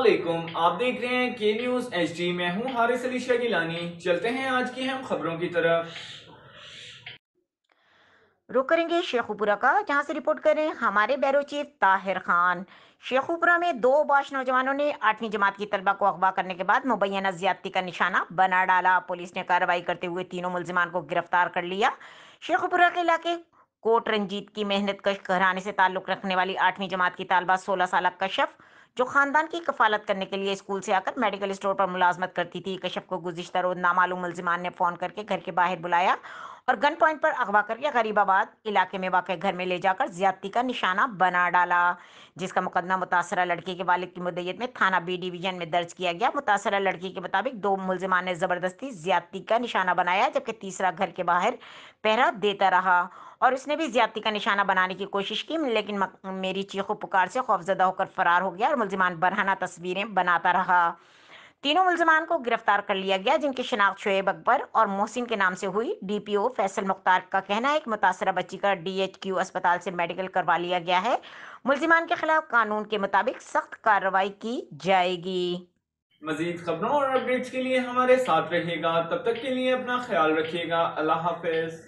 علیکم، آپ دیکھ رہے ہیں کے نیوز ایچ ڈی۔ میں ہوں حارث علی شاہ گیلانی۔ چلتے ہیں آج کی اہم خبروں کی طرف۔ رخ کریں گے شیخوپورہ کا، جہاں سے رپورٹ کر رہے ہیں ہمارے بیورو چیف طاہر خان۔ شیخوپورہ میں 2 باش نوجوانوں نے 8ویں جماعت کی طلبہ کو اغوا کرنے کے بعد مبینہ زیادتی کا نشانہ بنا ڈالا۔ پولیس نے کارروائی کرتے ہوئے تینوں ملزمان کو گرفتار کر لیا۔ شیخوپورہ کے علاقے کوٹ رنجیت کی محنت کش گھرانے سے تعلق رکھنے والی 8ویں جماعت کی طالبہ 16 سالہ کشف، جو خاندان کی کفالت کرنے کے لیے اسکول سے آ کر میڈیکل اسٹور پر ملازمت کرتی تھی، کشف کو گزشتہ روز نامعلوم ملزمان نے فون کر کے گھر کے باہر بلایا اور گن پوائنٹ پر اغوا کر کے غریب آباد علاقے میں واقع گھر میں لے جا کر زیادتی کا نشانہ بنا ڈالا، جس کا مقدمہ متاثرہ لڑکی کے والد کی مدعیت میں تھانہ بی ڈویژن میں درج کیا گیا۔ متاثرہ لڑکی کے مطابق 2 ملزمان نے زبردستی زیادتی کا نشانہ بنایا، جبکہ تیسرا گھر کے باہر پہرا دیتا رہا اور اس نے بھی زیادتی کا نشانہ بنانے کی کوشش کی، لیکن میری چیخو پکار سے خوفزدہ ہو کر فرار ہو گیا اور ملزمان برہنہ تصویریں بناتا رہا۔ تینوں ملزمان کو گرفتار کر لیا گیا، جن کی شناخت شعیب اکبر اور محسن کے نام سے ہوئی۔ ڈی پی او فیصل مختار کا کہنا ہے کہ متاثرہ بچی کا DHQ اسپتال سے میڈیکل کروا لیا گیا ہے۔ ملزمان کے خلاف قانون کے مطابق سخت کارروائی کی جائے گی۔ مزید خبروں اور اپڈیٹس کے لیے ہمارے ساتھ رہیے گا۔ تب تک کے لیے اپنا خیال رکھیے گا۔ اللہ حافظ۔